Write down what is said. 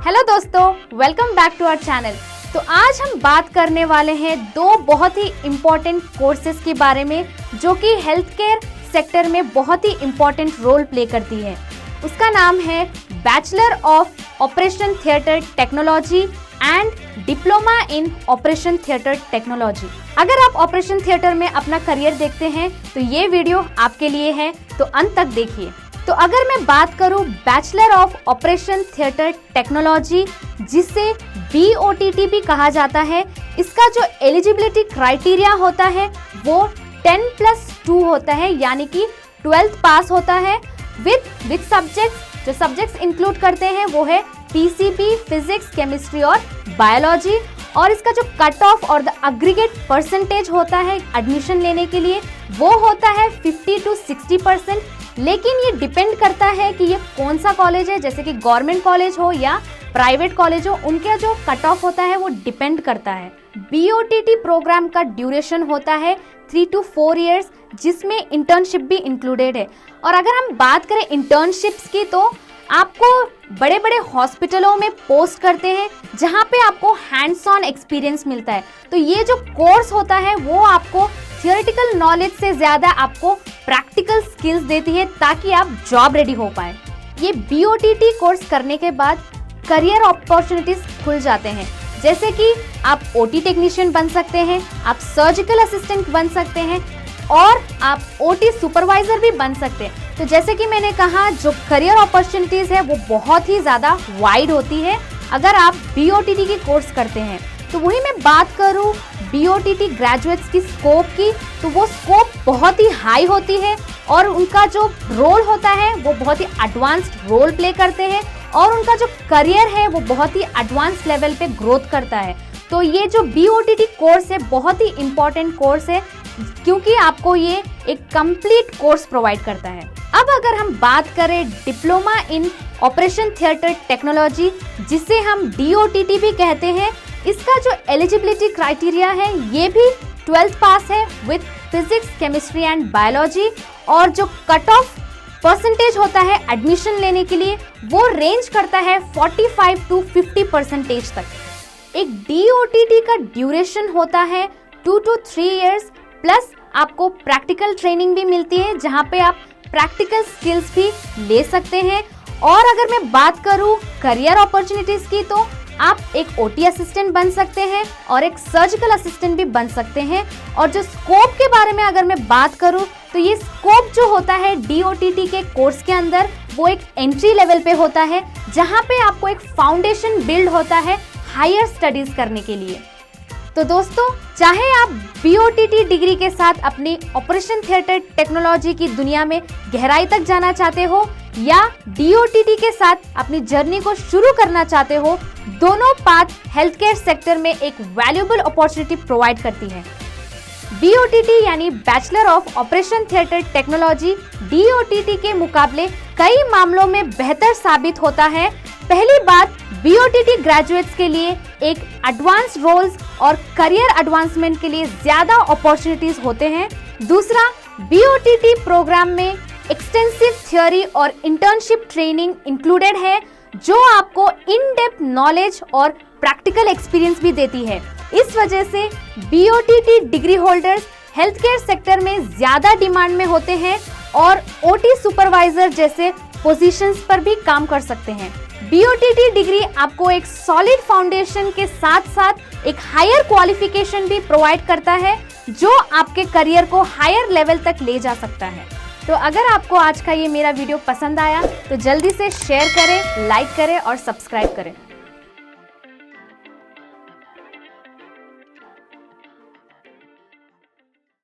Hello दोस्तों, welcome back to our channel. तो आज हम बात करने वाले हैं दो बहुत ही इम्पोर्टेंट कोर्सेज के बारे में जो कि हेल्थ केयर सेक्टर में बहुत ही इम्पोर्टेंट रोल प्ले करती है। उसका नाम है bachelor of operation theatre technology and diploma in operation theatre technology. अगर आप ऑपरेशन थिएटर में अपना करियर देखते हैं तो ये वीडियो आपके लिए है, तो अंत तक देखिए। तो अगर मैं बात करूं bachelor of operation theatre technology, जिसे BOTT भी कहा जाता है, इसका जो एलिजिबिलिटी क्राइटेरिया होता है वो 10+2 होता है, यानी कि 12th पास होता है विद सब्जेक्ट्स। जो सब्जेक्ट्स इंक्लूड करते हैं वो है PCB, फिजिक्स, केमिस्ट्री और बायोलॉजी। और इसका जो कट ऑफ और द एग्रीगेट परसेंटेज होता है एडमिशन लेने के लिए वो होता है 50 to 60%। लेकिन ये डिपेंड करता है कि ये कौन सा कॉलेज है, जैसे कि गवर्नमेंट कॉलेज हो या प्राइवेट कॉलेज हो, उनका जो कट ऑफ होता है वो डिपेंड करता है। BOTT प्रोग्राम का ड्यूरेशन होता है 3 to 4 इयर्स, जिसमें इंटर्नशिप भी इंक्लूडेड है। और अगर हम बात करें इंटर्नशिप्स की, तो आपको बड़े बड़े हॉस्पिटलों में पोस्ट करते हैं जहाँ पे आपको हैंड्स ऑन एक्सपीरियंस मिलता है। तो ये जो कोर्स होता है वो आपको थियोरेटिकल नॉलेज से ज़्यादा आपको प्रैक्टिकल स्किल्स देती है ताकि आप जॉब रेडी हो पाए। ये BOTT कोर्स करने के बाद करियर अपॉर्चुनिटीज खुल जाते हैं, जैसे कि आप OT टेक्नीशियन बन सकते हैं, आप सर्जिकल असिस्टेंट बन सकते हैं और आप OT सुपरवाइजर भी बन सकते हैं। तो जैसे कि मैंने कहा, जो करियर अपॉर्चुनिटीज है वो बहुत ही ज़्यादा वाइड होती है अगर आप BOTT की कोर्स करते हैं। तो वही मैं बात करूँ BOTT ग्रेजुएट्स की स्कोप की, तो वो स्कोप बहुत ही हाई होती है और उनका जो रोल होता है वो बहुत ही एडवांस्ड रोल प्ले करते हैं और उनका जो करियर है वो बहुत ही एडवांस लेवल पे ग्रोथ करता है। तो ये जो BOTT कोर्स है बहुत ही इम्पोर्टेंट कोर्स है, क्योंकि आपको ये एक कंप्लीट कोर्स प्रोवाइड करता है। अब अगर हम बात करें diploma in operation theatre technology, जिसे हम DOTT भी कहते हैं, इसका जो एलिजिबिलिटी क्राइटेरिया है ये भी 12th पास है with physics, chemistry and biology. और जो कट ऑफ परसेंटेज होता है एडमिशन लेने के लिए वो रेंज करता है 45 to 50% तक। एक DOTT का ड्यूरेशन होता है 2 to 3 इयर्स, प्लस आपको प्रैक्टिकल ट्रेनिंग भी मिलती है जहाँ पे आप प्रैक्टिकल स्किल्स भी ले सकते हैं। और अगर मैं बात करूँ करियर अपॉर्चुनिटीज की, तो आप एक OT असिस्टेंट बन सकते हैं और एक सर्जिकल असिस्टेंट भी बन सकते हैं। और जो स्कोप के बारे में अगर मैं बात करूं, तो ये स्कोप जो होता है DOTT के कोर्स के अंदर वो एक एंट्री लेवल पे होता है, जहां पे आपको एक फाउंडेशन बिल्ड होता है हायर स्टडीज करने के लिए। तो दोस्तों, चाहे आप BOTT डिग्री के साथ अपनी ऑपरेशन थिएटर टेक्नोलॉजी की दुनिया में गहराई तक जाना चाहते हो या DOTT के साथ अपनी जर्नी को शुरू करना चाहते हो, दोनों पाथ हेल्थ केयर सेक्टर में एक वैल्यूएबल अपॉर्चुनिटी प्रोवाइड करती है। BOTT यानी bachelor of operation theatre technology DOTT के मुकाबले कई मामलों में बेहतर साबित होता है। पहली बात, BOTT ग्रेजुएट्स के लिए एक एडवांस रोल्स और करियर एडवांसमेंट के लिए ज्यादा अपॉर्चुनिटीज होते हैं। दूसरा, BOTT प्रोग्राम में एक्सटेंसिव थ्योरी और इंटर्नशिप ट्रेनिंग इंक्लूडेड है, जो आपको इन डेप्थ नॉलेज और प्रैक्टिकल एक्सपीरियंस भी देती है। इस वजह से BOTT degree holders health care sector में ज्यादा डिमांड में होते हैं और OT सुपरवाइजर जैसे पोजीशंस पर भी काम कर सकते हैं। BOTT डिग्री आपको एक सॉलिड फाउंडेशन के साथ साथ एक हायर क्वालिफिकेशन भी प्रोवाइड करता है, जो आपके करियर को हायर लेवल तक ले जा सकता है। तो अगर आपको आज का ये मेरा वीडियो पसंद आया तो जल्दी से शेयर करें, लाइक करें और सब्सक्राइब करें।